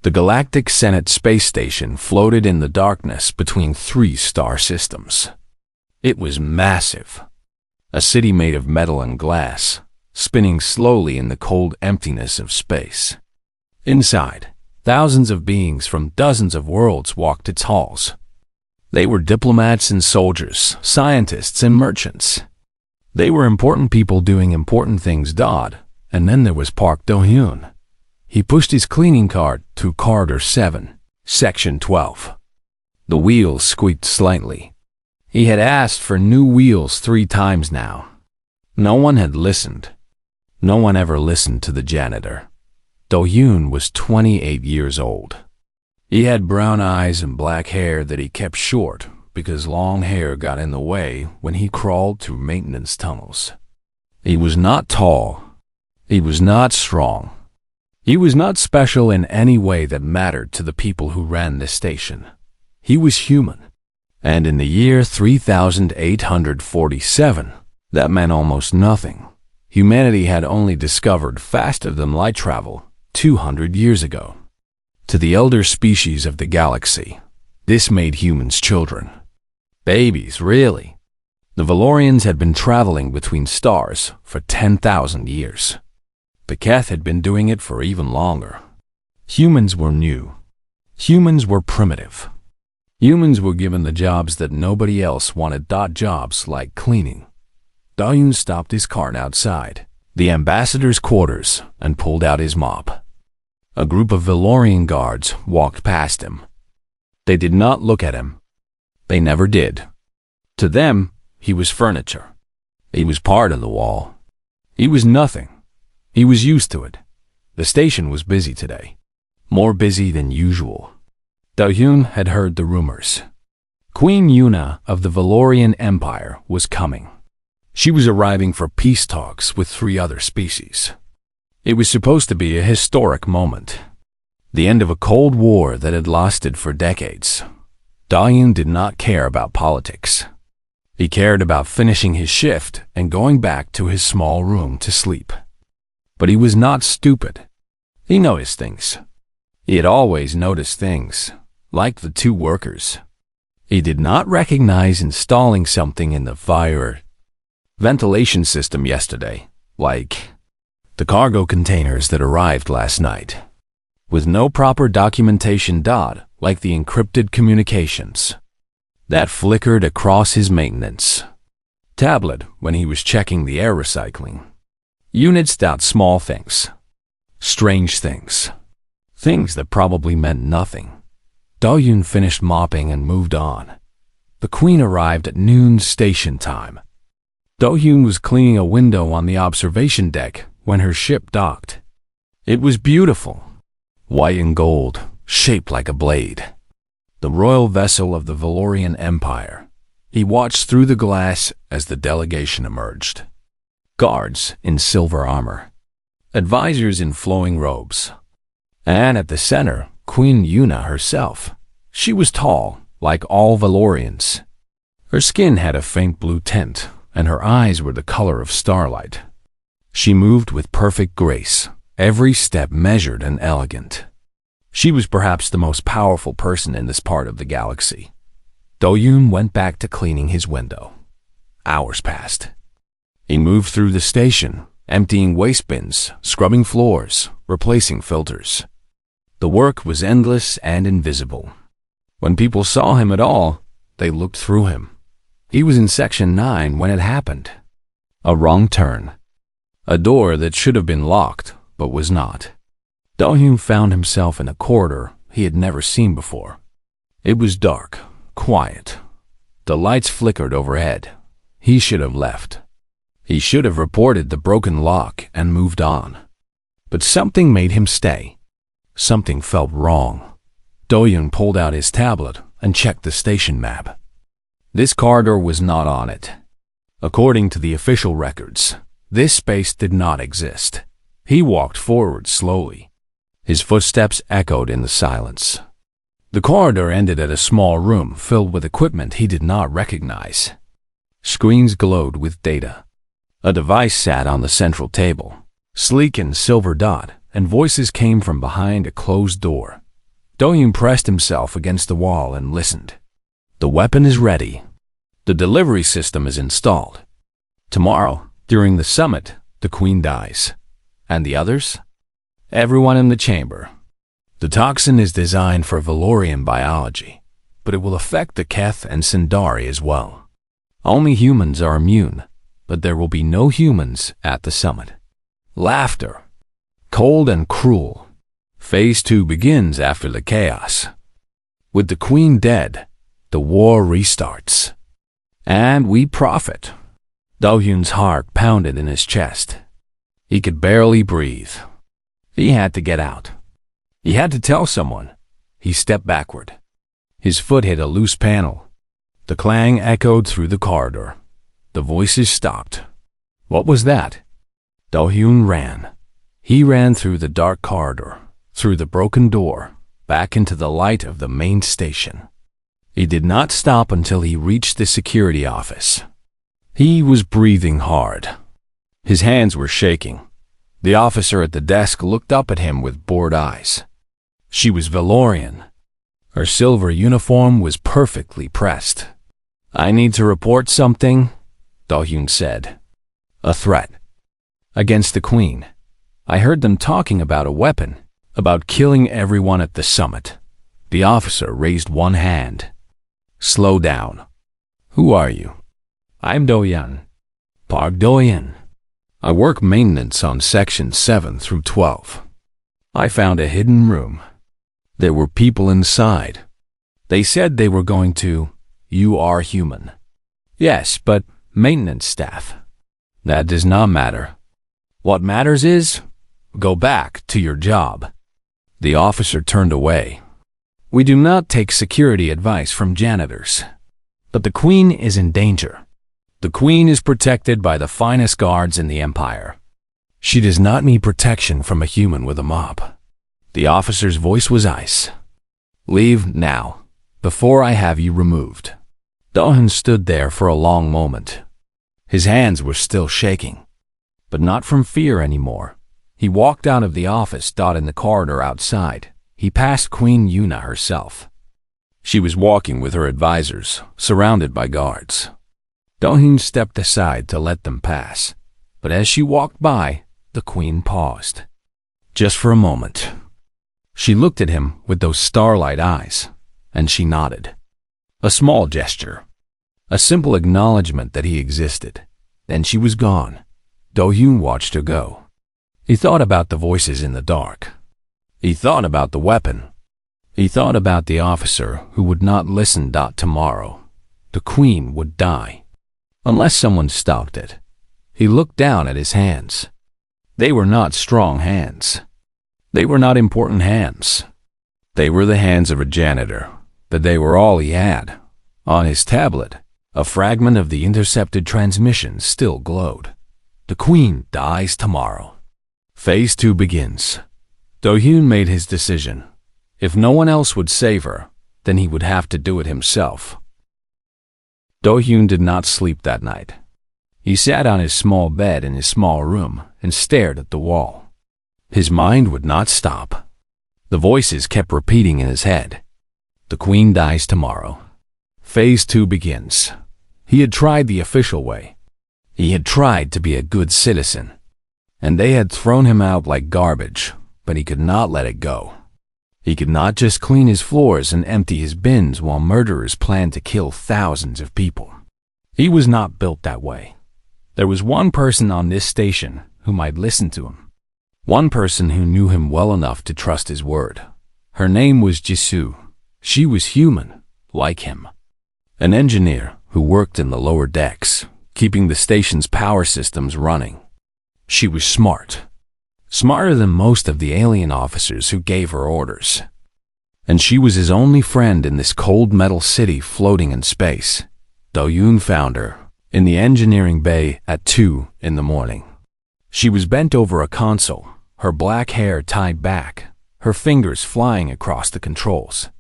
The Galactic Senate space station floated in the darkness between 3 star systems. It was massive. A city made of metal and glass, spinning slowly in the cold emptiness of space. Inside, thousands of beings from dozens of worlds walked its halls. They were diplomats and soldiers, scientists and merchants. They were important people doing important things. And then there was Park Do-hyun. He pushed his cleaning cart to Corridor 7, Section 12. The wheels squeaked slightly. He had asked for new wheels 3 times now. No one had listened. No one ever listened to the janitor. Do-hyun was 28 years old. He had brown eyes and black hair that he kept short because long hair got in the way when he crawled through maintenance tunnels. He was not tall. He was not strong. He was not special in any way that mattered to the people who ran this station. He was human. And in the year 3847, that meant almost nothing. Humanity had only discovered faster-than-light travel 200 years ago. To the elder species of the galaxy, this made humans children. Babies, really. The Valorians had been traveling between stars for 10,000 years. The Keth had been doing it for even longer. Humans were new. Humans were primitive. Humans were given the jobs that nobody else wanted. Jobs like cleaning. Do-hyun stopped his cart outside the ambassador's quarters and pulled out his mop. A group of Valorian guards walked past him. They did not look at him. They never did. To them, he was furniture. He was part of the wall. He was nothing. He was used to it. The station was busy today. More busy than usual. Do-hyun had heard the rumors. Queen Yuna of the Valorian Empire was coming. She was arriving for peace talks with 3 other species. It was supposed to be a historic moment. The end of a Cold War that had lasted for decades. Do-hyun did not care about politics. He cared about finishing his shift and going back to his small room to sleep. But he was not stupid. He noticed things. He had always noticed things, like the 2 workers. He did not recognize installing something in the fire ventilation system yesterday, like the cargo containers that arrived last night, with no proper documentation. Like the encrypted communications that flickered across his maintenance tablet when he was checking the air recycling units. Small things, strange things, things that probably meant nothing. Do-hyun finished mopping and moved on. The Queen arrived at noon station time. Do-hyun was cleaning a window on the observation deck when her ship docked. It was beautiful, white and gold, shaped like a blade. The royal vessel of the Valorian Empire. He watched through the glass as the delegation emerged. Guards in silver armor. Advisors in flowing robes. And at the center, Queen Yuna herself. She was tall, like all Valorians. Her skin had a faint blue tint, and her eyes were the color of starlight. She moved with perfect grace, every step measured and elegant. She was perhaps the most powerful person in this part of the galaxy. Do-hyun went back to cleaning his window. Hours passed. He moved through the station, emptying waste bins, scrubbing floors, replacing filters. The work was endless and invisible. When people saw him at all, they looked through him. He was in Section 9 when it happened. A wrong turn. A door that should have been locked, but was not. Do-hyun found himself in a corridor he had never seen before. It was dark, quiet. The lights flickered overhead. He should have left. He should have reported the broken lock and moved on. But something made him stay. Something felt wrong. Do-hyun pulled out his tablet and checked the station map. This corridor was not on it. According to the official records, this space did not exist. He walked forward slowly. His footsteps echoed in the silence. The corridor ended at a small room filled with equipment he did not recognize. Screens glowed with data. A device sat on the central table, sleek and silver, and voices came from behind a closed door. Do-hyun pressed himself against the wall and listened. The weapon is ready. The delivery system is installed. Tomorrow, during the summit, the Queen dies. And the others? Everyone in the chamber. The toxin is designed for Valorian biology, but it will affect the Keth and Sindari as well. Only humans are immune, but there will be no humans at the summit. Laughter. Cold and cruel. Phase 2 begins after the chaos. With the Queen dead, the war restarts. And we profit. Do-hyun's heart pounded in his chest. He could barely breathe. He had to get out. He had to tell someone. He stepped backward. His foot hit a loose panel. The clang echoed through the corridor. The voices stopped. What was that? Do-hyun ran. He ran through the dark corridor, through the broken door, back into the light of the main station. He did not stop until he reached the security office. He was breathing hard. His hands were shaking. The officer at the desk looked up at him with bored eyes. She was Valorian. Her silver uniform was perfectly pressed. I need to report something, Do-hyun said. A threat. Against the Queen. I heard them talking about a weapon, about killing everyone at the summit. The officer raised one hand. Slow down. Who are you? I'm Do-hyun. Park Do-hyun. I work maintenance on sections 7 through 12. I found a hidden room. There were people inside. They said they were going to. You are human. Yes, but maintenance staff. That does not matter. What matters is, go back to your job. The officer turned away. We do not take security advice from janitors. But the Queen is in danger. The Queen is protected by the finest guards in the Empire. She does not need protection from a human with a mop. The officer's voice was ice. Leave now, before I have you removed. Do-hyun stood there for a long moment. His hands were still shaking, but not from fear anymore. He walked out of the office. In the corridor outside, he passed Queen Yuna herself. She was walking with her advisors, surrounded by guards. Do-hyun stepped aside to let them pass, but as she walked by, the Queen paused. Just for a moment. She looked at him with those starlight eyes, and she nodded. A small gesture. A simple acknowledgement that he existed. Then she was gone. Do-hyun watched her go. He thought about the voices in the dark. He thought about the weapon. He thought about the officer who would not listen. Tomorrow, the Queen would die. Unless someone stopped it. He looked down at his hands. They were not strong hands. They were not important hands. They were the hands of a janitor, but they were all he had. On his tablet, a fragment of the intercepted transmission still glowed. The Queen dies tomorrow. Phase 2 begins. Do-hyun made his decision. If no one else would save her, then he would have to do it himself. Do-hyun did not sleep that night. He sat on his small bed in his small room and stared at the wall. His mind would not stop. The voices kept repeating in his head. The Queen dies tomorrow. Phase 2 begins. He had tried the official way. He had tried to be a good citizen. And they had thrown him out like garbage, but he could not let it go. He could not just clean his floors and empty his bins while murderers planned to kill thousands of people. He was not built that way. There was one person on this station who might listen to him. One person who knew him well enough to trust his word. Her name was Jisoo. She was human, like him. An engineer who worked in the lower decks, keeping the station's power systems running. She was smart. Smarter than most of the alien officers who gave her orders. And she was his only friend in this cold metal city floating in space. Do-hyun found her in the engineering bay at 2 in the morning. She was bent over a console, her black hair tied back, her fingers flying across the controls.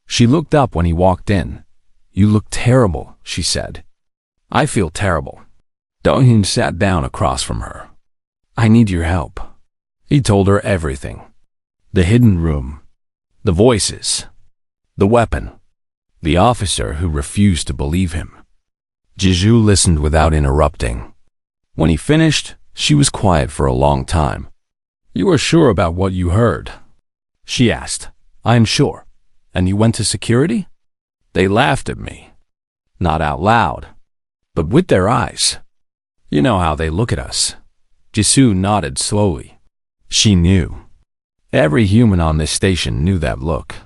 She looked up when he walked in. You look terrible, she said. I feel terrible. Do-hyun sat down across from her. I need your help. He told her everything. The hidden room. The voices. The weapon. The officer who refused to believe him. Jisoo listened without interrupting. When he finished, she was quiet for a long time. "You are sure about what you heard?" she asked. "I am sure. And you went to security?" "They laughed at me. Not out loud, but with their eyes. You know how they look at us." Jisoo nodded slowly. She knew. Every human on this station knew that look.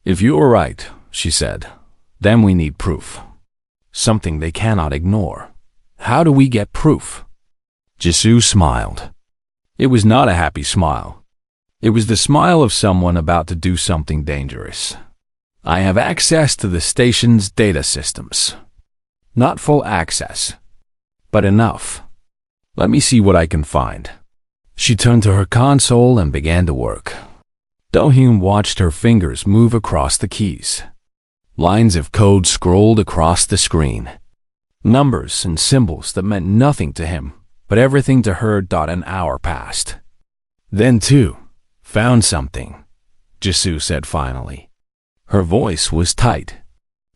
"If you are right," she said, "then we need proof. Something they cannot ignore. How do we get proof?" Jisoo smiled. It was not a happy smile. It was the smile of someone about to do something dangerous. "I have access to the station's data systems. Not full access, but enough. Let me see what I can find." She turned to her console and began to work. Do-hyun watched her fingers move across the keys. Lines of code scrolled across the screen. Numbers and symbols that meant nothing to him, but everything to her. An hour passed. "Then too, found something," Jisoo said finally. Her voice was tight.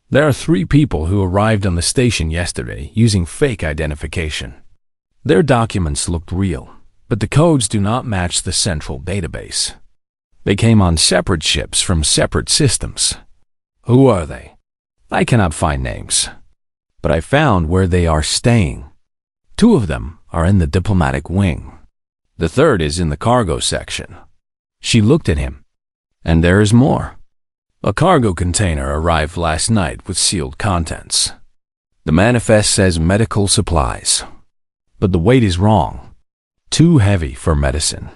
"There are 3 people who arrived on the station yesterday using fake identification. Their documents looked real, but the codes do not match the central database. They came on separate ships from separate systems. Who are they? I cannot find names, but I found where they are staying. 2 of them are in the diplomatic wing. The 3rd is in the cargo section." She looked at him. "And there is more. A cargo container arrived last night with sealed contents. The manifest says medical supplies, but the weight is wrong. Too heavy for medicine."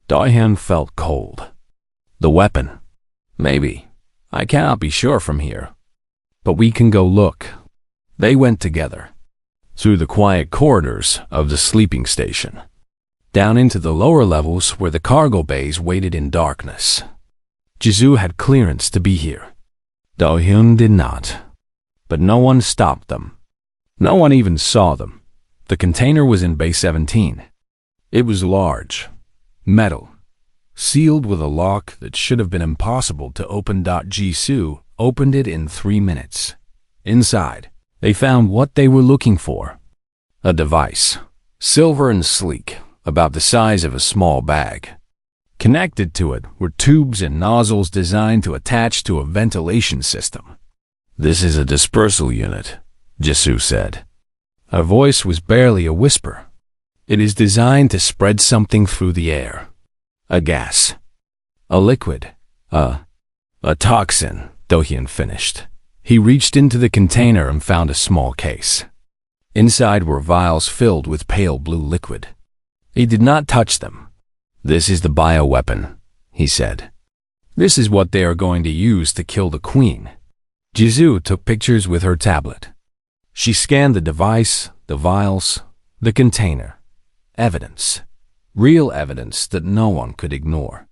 Do-hyun felt cold. "The weapon? Maybe. I cannot be sure from here. But we can go look." They went together. Through the quiet corridors of the sleeping station. Down into the lower levels where the cargo bays waited in darkness. Jisoo had clearance to be here. Do-hyun did not. But no one stopped them. No one even saw them. The container was in Bay 17. It was large, metal, sealed with a lock that should have been impossible to open. Jisoo opened it in 3 minutes. Inside, they found what they were looking for. A device, silver and sleek, about the size of a small bag. Connected to it were tubes and nozzles designed to attach to a ventilation system. "This is a dispersal unit," Jisoo said. Her voice was barely a whisper. "It is designed to spread something through the air. A gas. A liquid. A toxin," Do-hyun finished. He reached into the container and found a small case. Inside were vials filled with pale blue liquid. He did not touch them. "This is the bioweapon," he said. "This is what they are going to use to kill the queen." Jisoo took pictures with her tablet. She scanned the device, the vials, the container. Evidence. Real evidence that no one could ignore.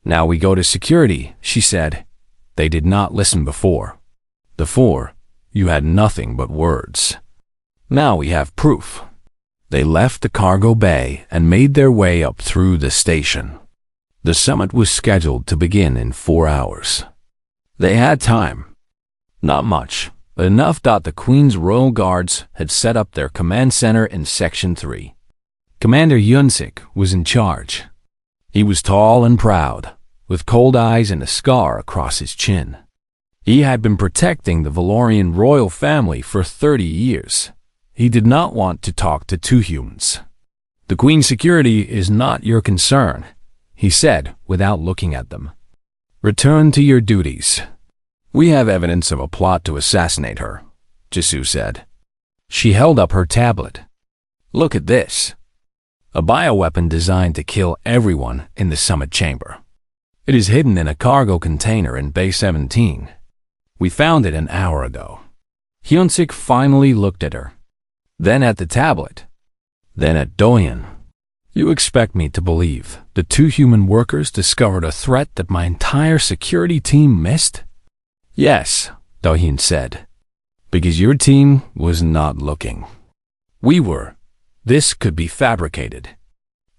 "Now we go to security," she said. They did not listen before. Before, you had nothing but words. Now we have proof. They left the cargo bay and made their way up through the station. The summit was scheduled to begin in 4 hours. They had time. Not much, but enough that the Queen's Royal Guards had set up their command center in Section 3. Commander Hyun-sik was in charge. He was tall and proud, with cold eyes and a scar across his chin. He had been protecting the Valorian royal family for 30 years. He did not want to talk to 2 humans. "The Queen's security is not your concern," he said without looking at them. "Return to your duties." "We have evidence of a plot to assassinate her," Jisoo said. She held up her tablet. "Look at this. A bioweapon designed to kill everyone in the summit chamber. It is hidden in a cargo container in Bay 17. We found it an hour ago." Hyun-sik finally looked at her, then at the tablet, then at Do-hyun. "You expect me to believe the 2 human workers discovered a threat that my entire security team missed?" "Yes," Do-hyun said, "because your team was not looking. We were. This could be fabricated,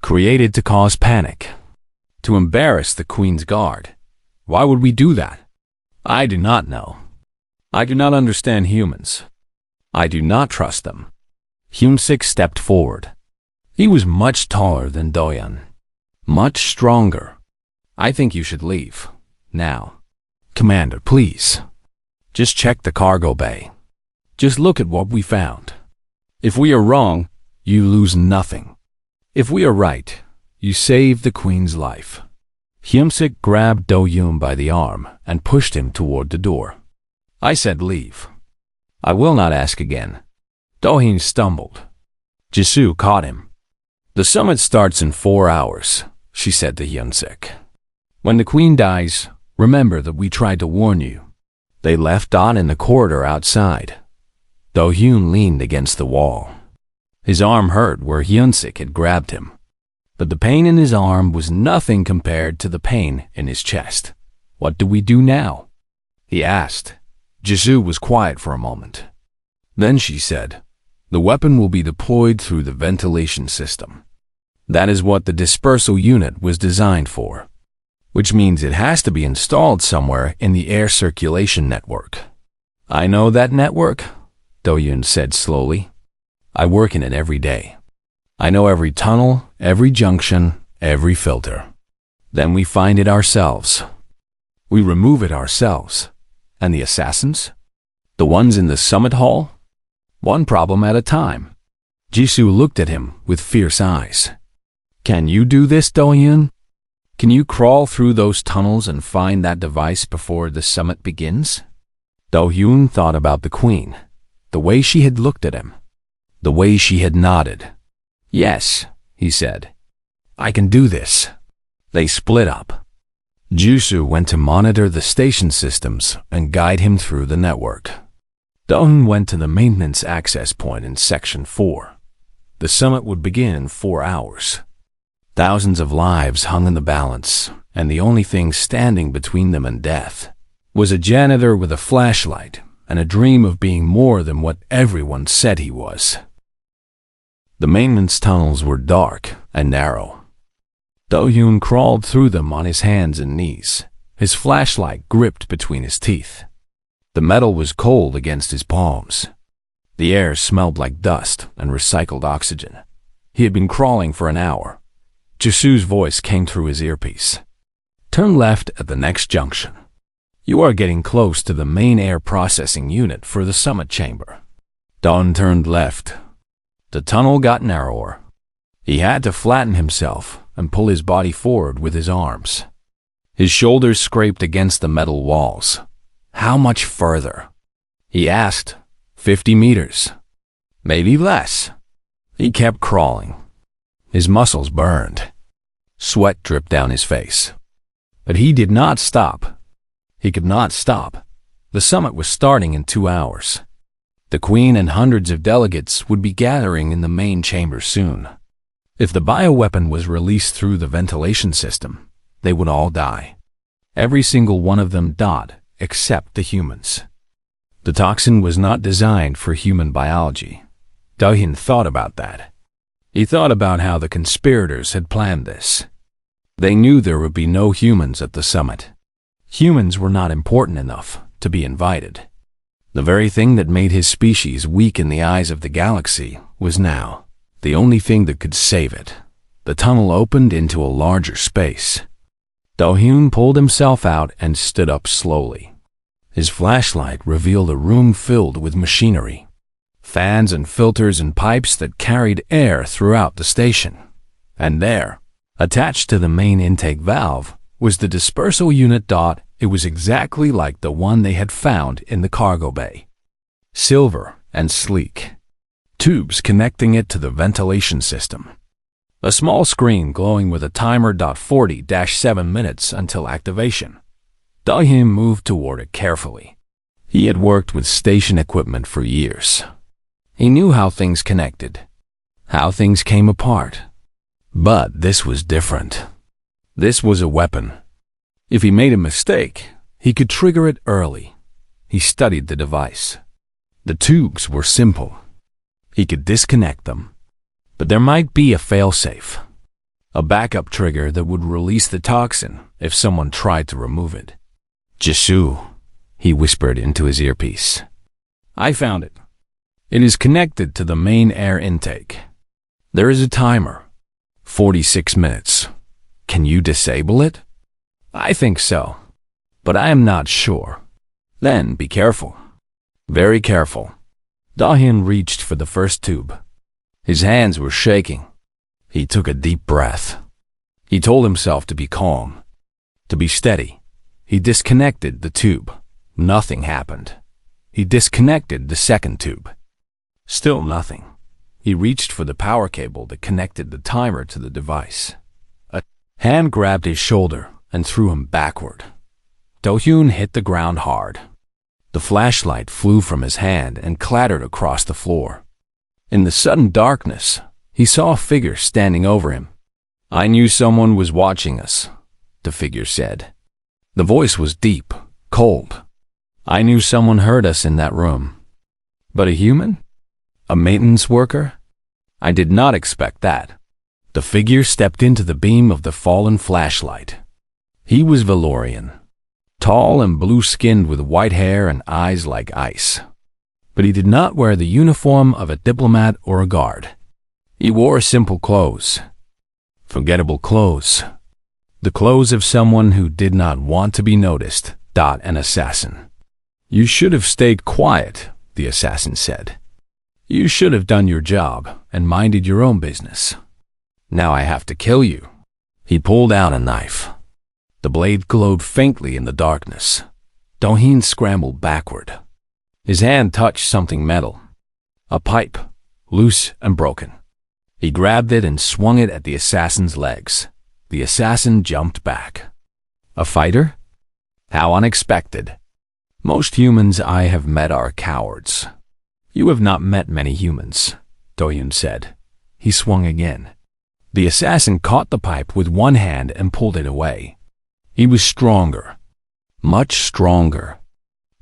created to cause panic, to embarrass the Queen's Guard. Why would we do that? I do not know. I do not understand humans. I do not trust them. Hyun-sik stepped forward. He was much taller than Do-hyun, much stronger. I think you should leave, now. Commander, please. Just check the cargo bay. Just look at what we found. If we are wrong, you lose nothing. If we are right, you save the Queen's life. Hyun-sik grabbed Do-hyun by the arm and pushed him toward the door. I said leave. I will not ask again. Do-hyun stumbled. Jisoo caught him. The summit starts in 4 hours, she said to Hyun-sik. When the Queen dies, remember that we tried to warn you. They left Don in the corridor outside. Do-hyun leaned against the wall. His arm hurt where Hyun-sik had grabbed him. But the pain in his arm was nothing compared to the pain in his chest. What do we do now? He asked. Jisoo was quiet for a moment. Then she said, the weapon will be deployed through the ventilation system. That is what the dispersal unit was designed for, which means it has to be installed somewhere in the air circulation network. I know that network, Do-hyun said slowly. I work in it every day. I know every tunnel, every junction, every filter. Then we find it ourselves. We remove it ourselves. And the assassins? The ones in the summit hall? One problem at a time. Jisoo looked at him with fierce eyes. Can you do this, Do-hyun? Can you crawl through those tunnels and find that device before the summit begins? Do-hyun thought about the Queen, the way she had looked at him, the way she had nodded. Yes, he said. I can do this. They split up. Jisoo went to monitor the station systems and guide him through the network. Do-hyun went to the maintenance access point in Section 4. The summit would begin in 4 hours. Thousands of lives hung in the balance, and the only thing standing between them and death was a janitor with a flashlight and a dream of being more than what everyone said he was. The maintenance tunnels were dark and narrow. Do-hyun crawled through them on his hands and knees, his flashlight gripped between his teeth. The metal was cold against his palms. The air smelled like dust and recycled oxygen. He had been crawling for an hour. Jisoo's voice came through his earpiece. Turn left at the next junction. You are getting close to the main air processing unit for the summit chamber. Do-hyun turned left. The tunnel got narrower. He had to flatten himself and pull his body forward with his arms. His shoulders scraped against the metal walls. How much further? He asked. 50 meters. Maybe less. He kept crawling. His muscles burned. Sweat dripped down his face. But he did not stop. He could not stop. The summit was starting in 2 hours. The Queen and hundreds of delegates would be gathering in the main chamber soon. If the bioweapon was released through the ventilation system, they would all die. Every single one of them died, except the humans. The toxin was not designed for human biology. Do-hyun thought about that. He thought about how the conspirators had planned this. They knew there would be no humans at the summit. Humans were not important enough to be invited. The very thing that made his species weak in the eyes of the galaxy was now the only thing that could save it. The tunnel opened into a larger space. Do-hyun pulled himself out and stood up slowly. His flashlight revealed a room filled with machinery. Fans and filters and pipes that carried air throughout the station. And there, attached to the main intake valve, was the dispersal unit. It was exactly like the one they had found in the cargo bay. Silver and sleek. Tubes connecting it to the ventilation system. A small screen glowing with a timer. 40-7 minutes until activation. Do-hyun moved toward it carefully. He had worked with station equipment for years. He knew how things connected, how things came apart. But this was different. This was a weapon. If he made a mistake, he could trigger it early. He studied the device. The tubes were simple. He could disconnect them. But there might be a failsafe. A backup trigger that would release the toxin if someone tried to remove it. Jisoo, he whispered into his earpiece. I found it. It is connected to the main air intake. There is a timer. 46 minutes. Can you disable it? I think so, but I am not sure. Then be careful. Very careful. Dahyun reached for the first tube. His hands were shaking. He took a deep breath. He told himself to be calm, to be steady. He disconnected the tube. Nothing happened. He disconnected the second tube. Still nothing. He reached for the power cable that connected the timer to the device. A hand grabbed his shoulder and threw him backward. Do-hyun hit the ground hard. The flashlight flew from his hand and clattered across the floor. In the sudden darkness, he saw a figure standing over him. I knew someone was watching us, the figure said. The voice was deep, cold. I knew someone heard us in that room. But a human? A maintenance worker? I did not expect that. The figure stepped into the beam of the fallen flashlight. He was Valorian, tall and blue-skinned with white hair and eyes like ice. But he did not wear the uniform of a diplomat or a guard. He wore simple clothes. Forgettable clothes. The clothes of someone who did not want to be noticed. An assassin. You should have stayed quiet, the assassin said. You should have done your job and minded your own business. Now I have to kill you. He pulled out a knife. The blade glowed faintly in the darkness. Do-hyun scrambled backward. His hand touched something metal. A pipe, loose and broken. He grabbed it and swung it at the assassin's legs. The assassin jumped back. A fighter? How unexpected. Most humans I have met are cowards. You have not met many humans, Do-hyun said. He swung again. The assassin caught the pipe with one hand and pulled it away. He was stronger. Much stronger.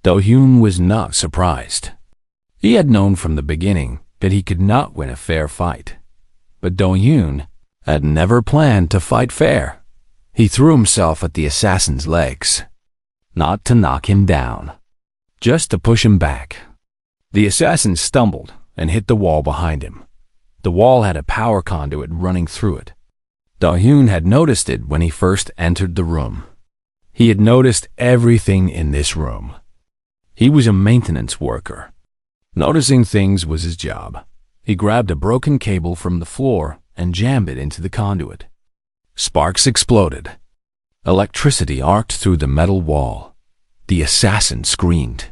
Do-hyun was not surprised. He had known from the beginning that he could not win a fair fight. But Do-hyun had never planned to fight fair. He threw himself at the assassin's legs. Not to knock him down. Just to push him back. The assassin stumbled and hit the wall behind him. The wall had a power conduit running through it. Do-hyun had noticed it when he first entered the room. He had noticed everything in this room. He was a maintenance worker. Noticing things was his job. He grabbed a broken cable from the floor and jammed it into the conduit. Sparks exploded. Electricity arced through the metal wall. The assassin screamed.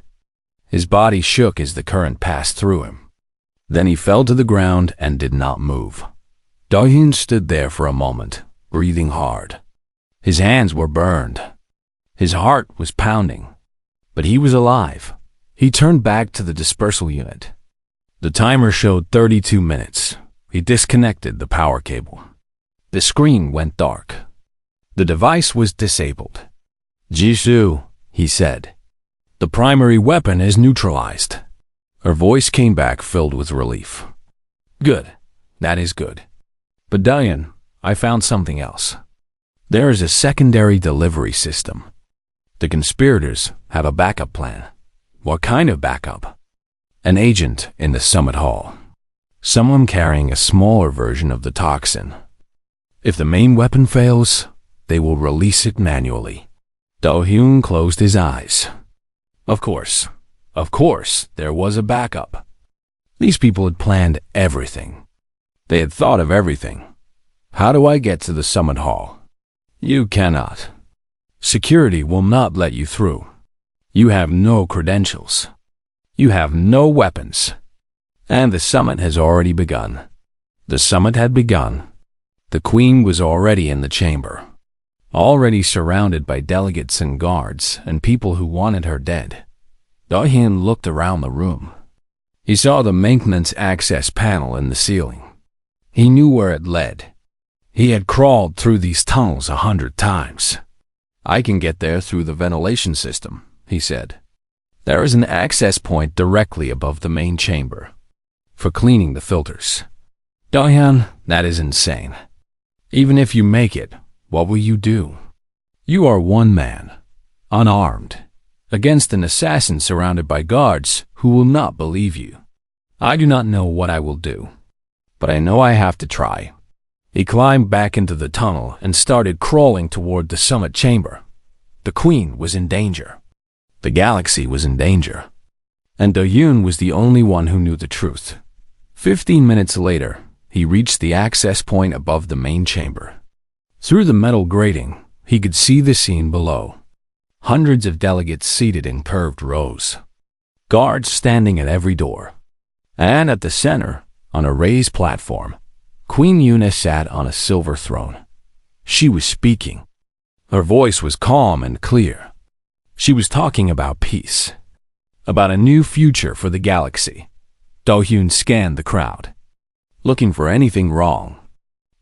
His body shook as the current passed through him. Then he fell to the ground and did not move. Do-hyun stood there for a moment, breathing hard. His hands were burned. His heart was pounding. But he was alive. He turned back to the dispersal unit. The timer showed 32 minutes. He disconnected the power cable. The screen went dark. The device was disabled. Jisoo, he said. The primary weapon is neutralized. Her voice came back filled with relief. Good. That is good. But Dahyun, I found something else. There is a secondary delivery system. The conspirators have a backup plan. What kind of backup? An agent in the summit hall. Someone carrying a smaller version of the toxin. If the main weapon fails, they will release it manually. Do-hyun closed his eyes. Of course, there was a backup. These people had planned everything. They had thought of everything. How do I get to the summit hall? You cannot. Security will not let you through. You have no credentials. You have no weapons. And the summit has already begun. The summit had begun. The queen was already in the chamber, already surrounded by delegates and guards and people who wanted her dead. Do-hyun looked around the room. He saw the maintenance access panel in the ceiling. He knew where it led. He had crawled through these tunnels 100 times. I can get there through the ventilation system, he said. There is an access point directly above the main chamber for cleaning the filters. Do-hyun, that is insane. Even if you make it, what will you do? You are one man, unarmed, against an assassin surrounded by guards who will not believe you. I do not know what I will do, but I know I have to try. He climbed back into the tunnel and started crawling toward the summit chamber. The Queen was in danger. The galaxy was in danger. And Do-Hyun was the only one who knew the truth. 15 minutes later, he reached the access point above the main chamber. Through the metal grating, he could see the scene below. Hundreds of delegates seated in curved rows. Guards standing at every door. And at the center, on a raised platform, Queen Yuna sat on a silver throne. She was speaking. Her voice was calm and clear. She was talking about peace, about a new future for the galaxy. Do-Hyun scanned the crowd, looking for anything wrong.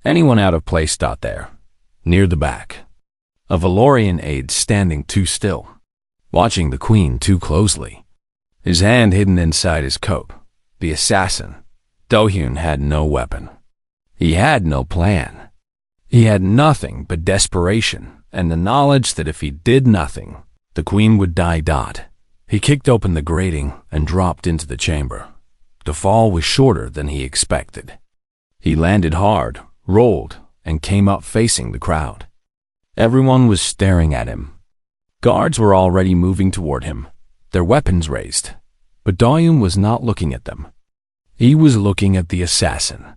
Anyone out of place stopped there, near the back. A Valorian aide standing too still, watching the Queen too closely, his hand hidden inside his coat. The assassin, Do-Hyun, had no weapon. He had no plan. He had nothing but desperation and the knowledge that if he did nothing, the Queen would die. He kicked open the grating and dropped into the chamber. The fall was shorter than he expected. He landed hard, rolled, and came up facing the crowd. Everyone was staring at him. Guards were already moving toward him, their weapons raised. But Do-Hyun was not looking at them. He was looking at the assassin.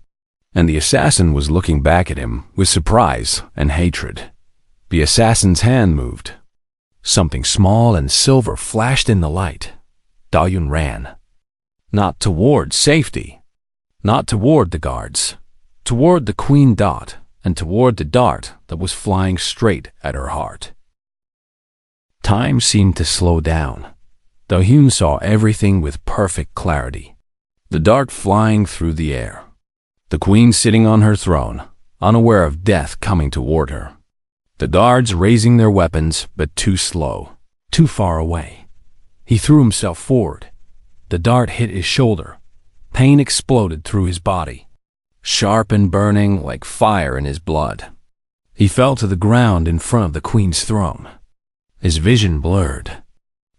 And the assassin was looking back at him with surprise and hatred. The assassin's hand moved. Something small and silver flashed in the light. Do-Hyun ran. Not toward safety. Not toward the guards. Toward the Queen Dot, and toward the dart that was flying straight at her heart. Time seemed to slow down. Do-Hyun saw everything with perfect clarity. The dart flying through the air. The Queen sitting on her throne, unaware of death coming toward her. The guards raising their weapons, but too slow, too far away. He threw himself forward. The dart hit his shoulder. Pain exploded through his body, sharp and burning like fire in his blood. He fell to the ground in front of the Queen's throne. His vision blurred.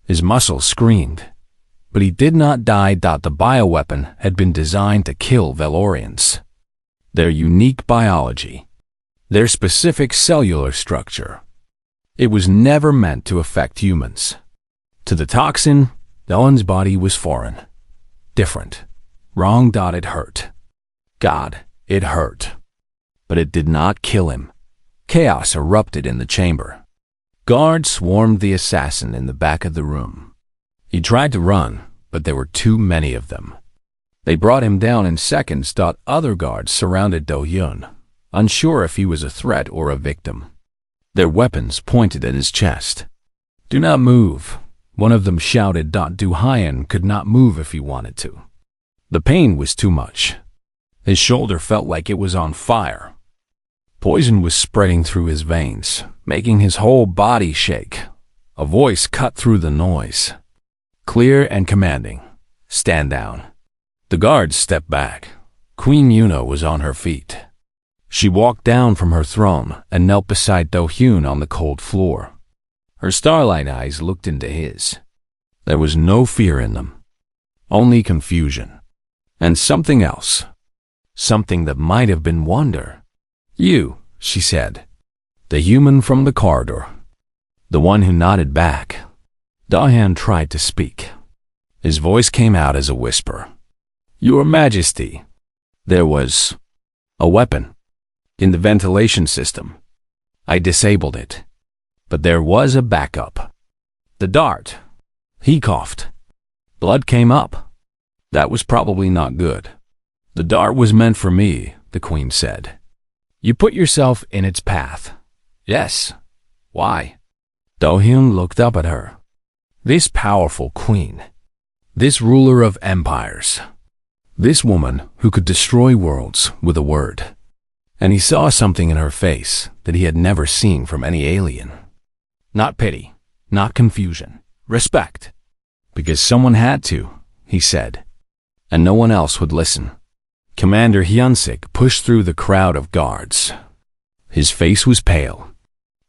His muscles screamed. But he did not die. The bioweapon had been designed to kill Valorians. Their unique biology. Their specific cellular structure. It was never meant to affect humans. To the toxin, Do-Hyun's body was foreign. Different. Wrong. It hurt. God, it hurt. But it did not kill him. Chaos erupted in the chamber. Guards swarmed the assassin in the back of the room. He tried to run, but there were too many of them. They brought him down in seconds. Other guards surrounded Do-Hyun, unsure if he was a threat or a victim. Their weapons pointed at his chest. "Do not move," one of them shouted. Do-Hyun could not move if he wanted to. The pain was too much. His shoulder felt like it was on fire. Poison was spreading through his veins, making his whole body shake. A voice cut through the noise. Clear and commanding. "Stand down." The guards stepped back. Queen Yuna was on her feet. She walked down from her throne and knelt beside Do-Hyun on the cold floor. Her starlight eyes looked into his. There was no fear in them, only confusion. And something else. Something that might have been wonder. "You," she said. The human from the corridor. The one who nodded back. Do-Hyun tried to speak. His voice came out as a whisper. "Your Majesty, there was a weapon in the ventilation system. I disabled it, but there was a backup. The dart." He coughed. Blood came up. "That was probably not good." "The dart was meant for me," the Queen said. "You put yourself in its path." "Yes. Why?" Do-Hyun looked up at her. This powerful queen. This ruler of empires. This woman who could destroy worlds with a word. And he saw something in her face that he had never seen from any alien. Not pity, not confusion, respect. "Because someone had to," he said. And no one else would listen. Commander Hyunsik pushed through the crowd of guards. His face was pale.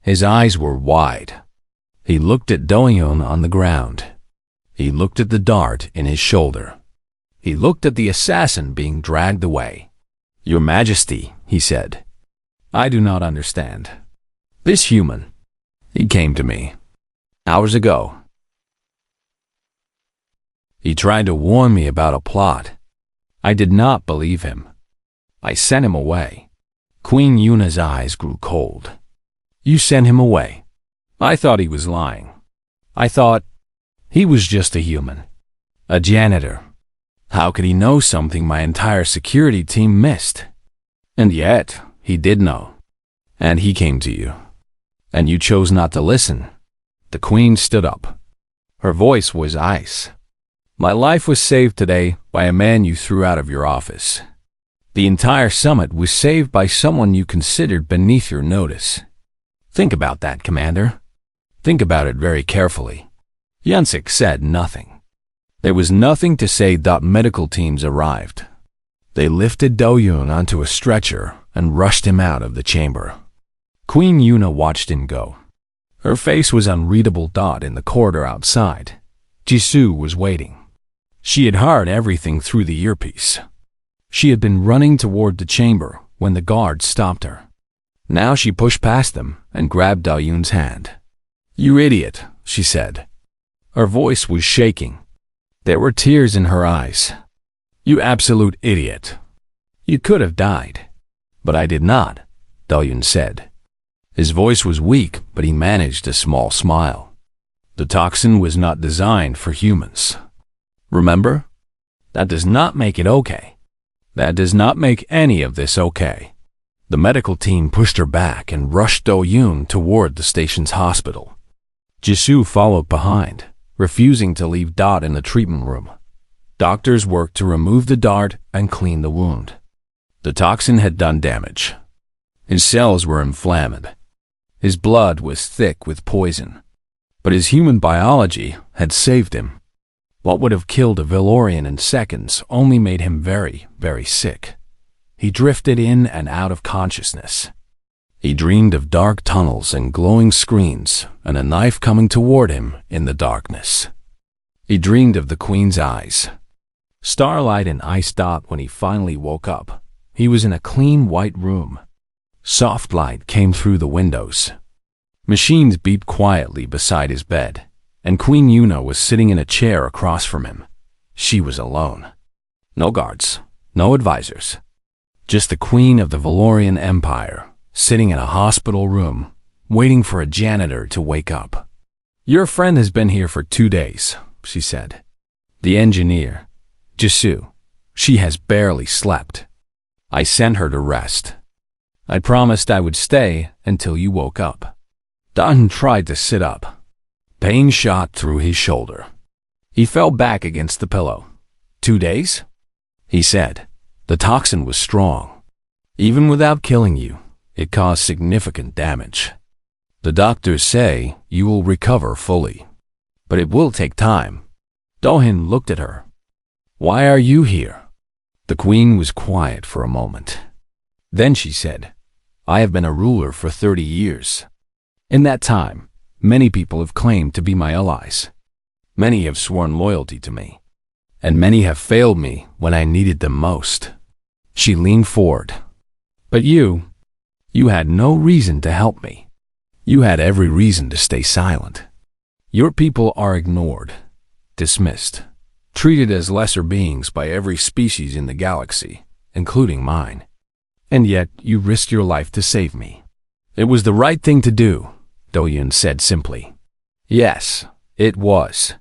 His eyes were wide. He looked at Do-hyun on the ground. He looked at the dart in his shoulder. He looked at the assassin being dragged away. "Your Majesty," he said, "I do not understand. This human, he came to me hours ago. He tried to warn me about a plot. I did not believe him. I sent him away." Queen Yuna's eyes grew cold. "You sent him away?" "I thought he was lying. I thought he was just a human, a janitor. How could he know something my entire security team missed? And yet, he did know. And he came to you. And you chose not to listen." The queen stood up. Her voice was ice. "My life was saved today by a man you threw out of your office. The entire summit was saved by someone you considered beneath your notice. Think about that, Commander. Think about it very carefully." Yunsik said nothing. There was nothing to say. Medical teams arrived. They lifted Do-hyun onto a stretcher and rushed him out of the chamber. Queen Yuna watched him go. Her face was unreadable. In the corridor outside, Jisoo was waiting. She had heard everything through the earpiece. She had been running toward the chamber when the guard stopped her. Now she pushed past them and grabbed Do-hyun's hand. "You idiot," she said. Her voice was shaking. There were tears in her eyes. "You absolute idiot. You could have died." "But I did not," Do-hyun said. His voice was weak, but he managed a small smile. "The toxin was not designed for humans. Remember? That does not make it okay. That does not make any of this okay." The medical team pushed her back and rushed Do-hyun toward the station's hospital. Jisoo followed behind, refusing to leave in the treatment room. Doctors worked to remove the dart and clean the wound. The toxin had done damage. His cells were inflamed. His blood was thick with poison. But his human biology had saved him. What would have killed a Valorian in seconds only made him very, very sick. He drifted in and out of consciousness. He dreamed of dark tunnels and glowing screens and a knife coming toward him in the darkness. He dreamed of the Queen's eyes. Starlight and ice. When he finally woke up, he was in a clean white room. Soft light came through the windows. Machines beeped quietly beside his bed, and Queen Yuna was sitting in a chair across from him. She was alone. No guards, no advisors. Just the Queen of the Valorian Empire, sitting in a hospital room, waiting for a janitor to wake up. "Your friend has been here for 2 days," she said. "The engineer, Jisoo, she has barely slept. I sent her to rest. I promised I would stay until you woke up." Don tried to sit up. Pain shot through his shoulder. He fell back against the pillow. 2 days? He said. "The toxin was strong. Even without killing you, it caused significant damage. The doctors say you will recover fully, but it will take time." Do-hyun looked at her. "Why are you here?" The Queen was quiet for a moment. Then she said, "I have been a ruler for 30 years. In that time, many people have claimed to be my allies. Many have sworn loyalty to me, and many have failed me when I needed them most." She leaned forward. "But you had no reason to help me. You had every reason to stay silent. Your people are ignored, dismissed, treated as lesser beings by every species in the galaxy, including mine. And yet you risked your life to save me." "It was the right thing to do," Do-hyun said simply. "Yes, it was.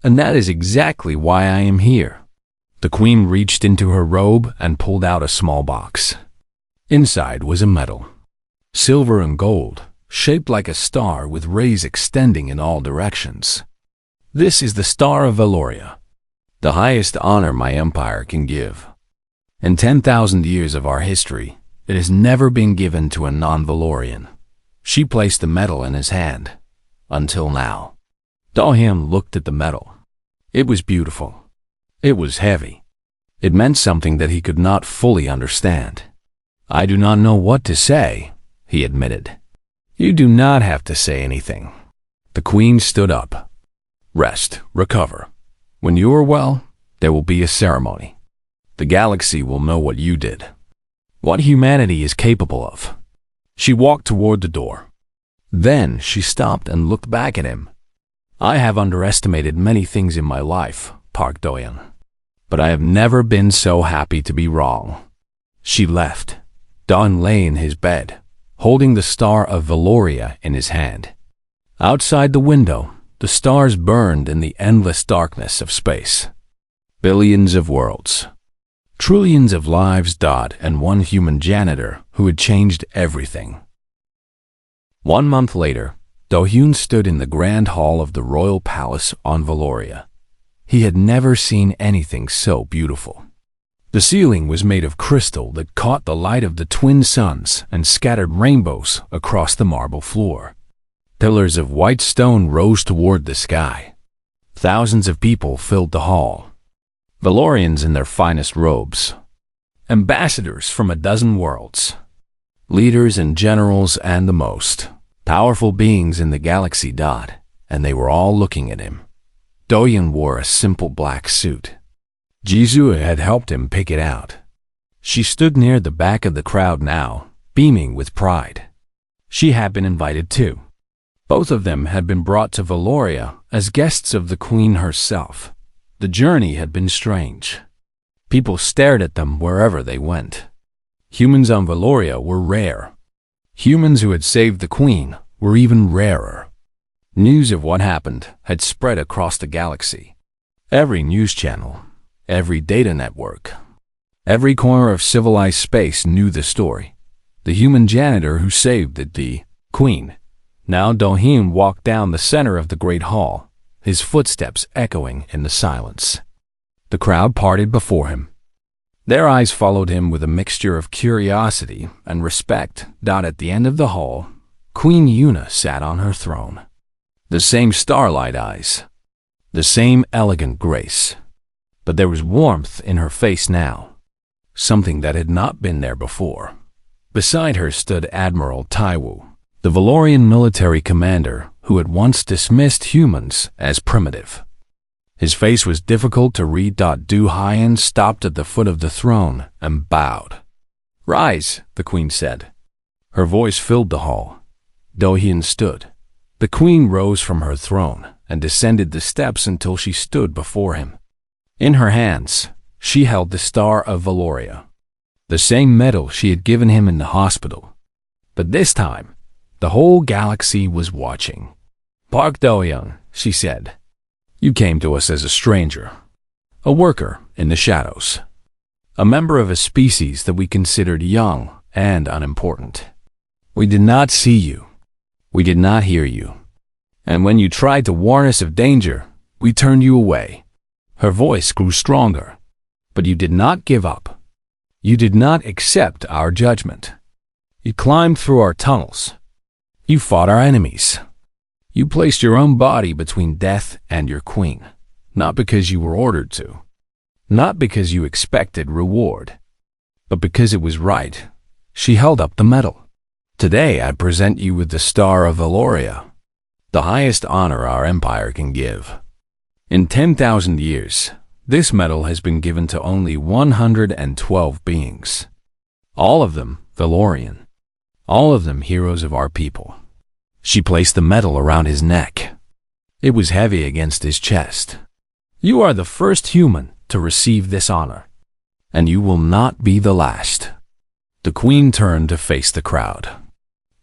And that is exactly why I am here." The Queen reached into her robe and pulled out a small box. Inside was a medal, silver and gold, shaped like a star with rays extending in all directions. "This is the Star of Valoria, the highest honor my empire can give. In 10,000 years of our history, it has never been given to a non-Valorian." She placed the medal in his hand. "Until now." Do-hyun looked at the medal. It was beautiful. It was heavy. It meant something that he could not fully understand. "I do not know what to say," he admitted. You do not have to say anything. The Queen stood up. Rest, recover. When you are well, there will be a ceremony. The galaxy will know what you did, what humanity is capable of. She walked toward the door. Then she stopped and looked back at him. I have underestimated many things in my life, Park Do-yeon, but I have never been so happy to be wrong. She left. Don lay in his bed, holding the star of Valoria in his hand. Outside the window, the stars burned in the endless darkness of space. Billions of worlds. Trillions of lives died, and one human janitor who had changed everything. 1 month later, Do-hyun stood in the grand hall of the royal palace on Valoria. He had never seen anything so beautiful. The ceiling was made of crystal that caught the light of the twin suns and scattered rainbows across the marble floor. Pillars of white stone rose toward the sky. Thousands of people filled the hall. Valorians in their finest robes. Ambassadors from a dozen worlds. Leaders and generals and the most powerful beings in the galaxy died, and they were all looking at him. Do-hyun wore a simple black suit. Jisoo had helped him pick it out. She stood near the back of the crowd now, beaming with pride. She had been invited too. Both of them had been brought to Valoria as guests of the Queen herself. The journey had been strange. People stared at them wherever they went. Humans on Valoria were rare. Humans who had saved the Queen were even rarer. News of what happened had spread across the galaxy. Every news channel, every data network, every corner of civilized space knew the story. The human janitor who saved the Queen. Now Do-hyun walked down the center of the great hall, his footsteps echoing in the silence. The crowd parted before him. Their eyes followed him with a mixture of curiosity and respect. At the end of the hall, Queen Yuna sat on her throne. The same starlight eyes, the same elegant grace. But there was warmth in her face now, something that had not been there before. Beside her stood Admiral Taiwu, the Valorian military commander who had once dismissed humans as primitive. His face was difficult to read. Do-hyun stopped at the foot of the throne and bowed. Rise, the Queen said. Her voice filled the hall. Do-hyun stood. The Queen rose from her throne and descended the steps until she stood before him. In her hands, she held the Star of Valoria, the same medal she had given him in the hospital. But this time, the whole galaxy was watching. Park Do-yeon, she said, you came to us as a stranger, a worker in the shadows, a member of a species that we considered young and unimportant. We did not see you. We did not hear you. And when you tried to warn us of danger, we turned you away. Her voice grew stronger. But you did not give up. You did not accept our judgment. You climbed through our tunnels. You fought our enemies. You placed your own body between death and your queen, not because you were ordered to, not because you expected reward, but because it was right. She held up the medal. Today I present you with the Star of Valoria, the highest honor our empire can give. In 10,000 years, this medal has been given to only 112 beings. All of them Valorian. All of them heroes of our people. She placed the medal around his neck. It was heavy against his chest. You are the first human to receive this honor, and you will not be the last. The Queen turned to face the crowd.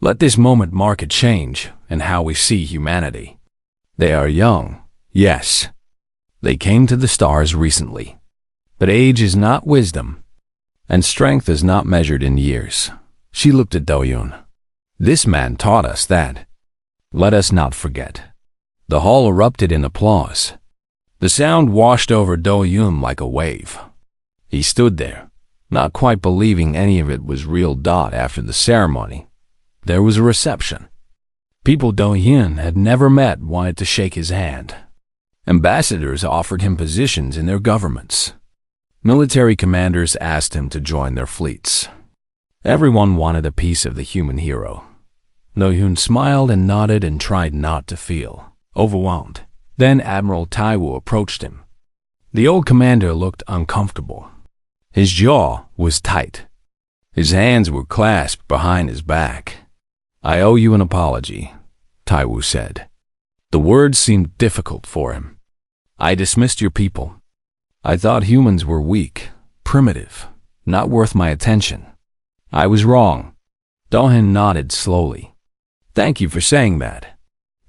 Let this moment mark a change in how we see humanity. They are young, yes. They came to the stars recently. But age is not wisdom, and strength is not measured in years. She looked at Do-hyun. This man taught us that. Let us not forget. The hall erupted in applause. The sound washed over Do-hyun like a wave. He stood there, not quite believing any of it was real. After the ceremony, there was a reception. People Do-hyun had never met wanted to shake his hand. Ambassadors offered him positions in their governments. Military commanders asked him to join their fleets. Everyone wanted a piece of the human hero. Do-hyun smiled and nodded and tried not to feel overwhelmed. Then Admiral Taiwu approached him. The old commander looked uncomfortable. His jaw was tight. His hands were clasped behind his back. "I owe you an apology," Taiwu said. The words seemed difficult for him. "I dismissed your people. I thought humans were weak, primitive, not worth my attention. I was wrong." Do-hyun nodded slowly. "Thank you for saying that.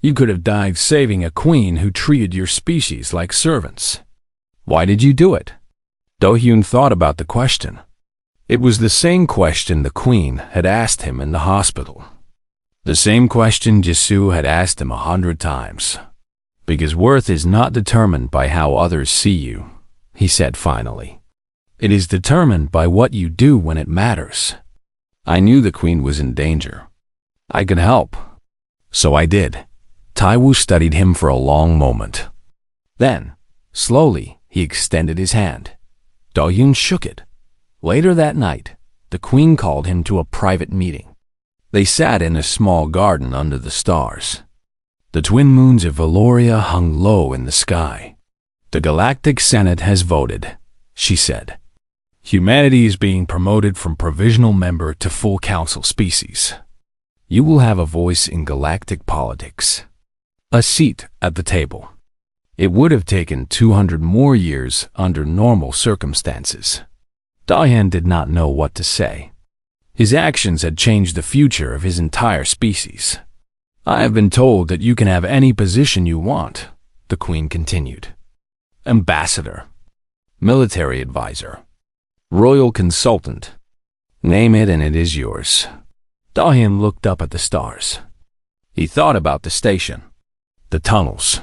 You could have died saving a queen who treated your species like servants. Why did you do it?" Do-hyun thought about the question. It was the same question the queen had asked him in the hospital. The same question Jisoo had asked him 100 times. "Because worth is not determined by how others see you," he said finally. "It is determined by what you do when it matters. I knew the queen was in danger. I could help. So I did." Taiwu studied him for a long moment. Then, slowly, he extended his hand. Do-hyun shook it. Later that night, the queen called him to a private meeting. They sat in a small garden under the stars. The twin moons of Valoria hung low in the sky. "The Galactic Senate has voted," she said. "Humanity is being promoted from provisional member to full council species. You will have a voice in galactic politics. A seat at the table. It would have taken 200 more years under normal circumstances." Do-hyun did not know what to say. His actions had changed the future of his entire species. "I have been told that you can have any position you want," the queen continued. "Ambassador, military advisor, royal consultant. Name it and it is yours." Do-hyun looked up at the stars. He thought about the station, the tunnels,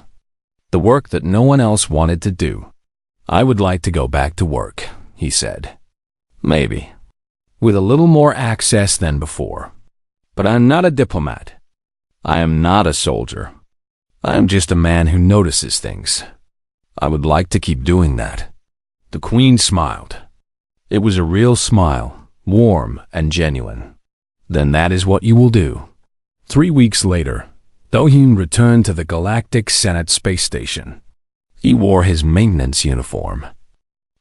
the work that no one else wanted to do. "I would like to go back to work," he said. "Maybe. With a little more access than before. But I'm not a diplomat. I am not a soldier. I am just a man who notices things. I would like to keep doing that." The queen smiled. It was a real smile, warm and genuine. "Then that is what you will do." 3 weeks later, Do-hyun returned to the Galactic Senate space station. He wore his maintenance uniform.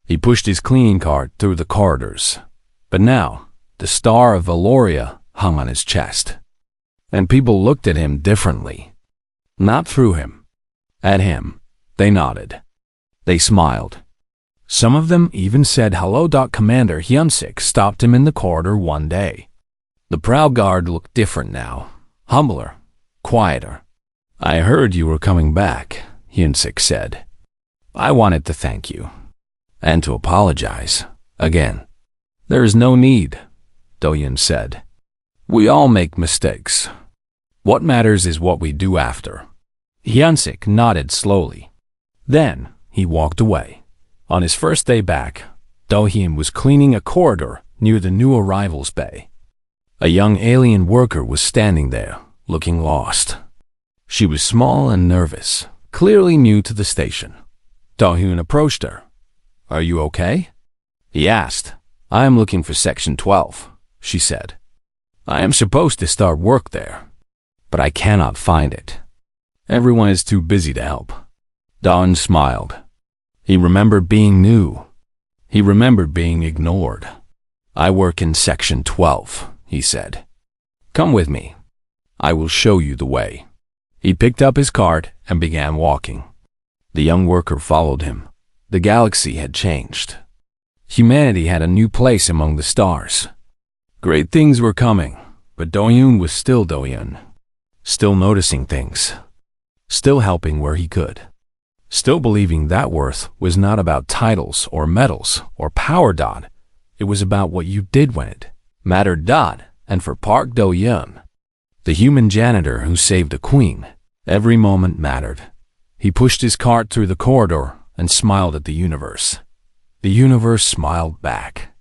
He pushed his cleaning cart through the corridors. But now, the star of Valoria hung on his chest. And people looked at him differently. Not through him. At him. They nodded. They smiled. Some of them even said hello. Commander Hyunsik stopped him in the corridor one day. The proud guard looked different now. Humbler. Quieter. "I heard you were coming back," Hyunsik said. "I wanted to thank you. And to apologize. Again." "There is no need," Do-hyun said. "We all make mistakes. What matters is what we do after." Hyunsik nodded slowly. Then he walked away. On his first day back, Do-hyun was cleaning a corridor near the new arrivals bay. A young alien worker was standing there, looking lost. She was small and nervous, clearly new to the station. Do-hyun approached her. "Are you okay?" he asked. "I am looking for Section 12, she said. "I am supposed to start work there, but I cannot find it. Everyone is too busy to help." Do-hyun smiled. He remembered being new. He remembered being ignored. "I work in Section 12, he said. "Come with me. I will show you the way." He picked up his cart and began walking. The young worker followed him. The galaxy had changed. Humanity had a new place among the stars. Great things were coming, but Do-hyun was still Do-hyun. Still noticing things. Still helping where he could. Still believing that worth was not about titles or medals or power. It was about what you did when it mattered. And for Park Do-hyun, the human janitor who saved a queen, every moment mattered. He pushed his cart through the corridor and smiled at the universe. The universe smiled back.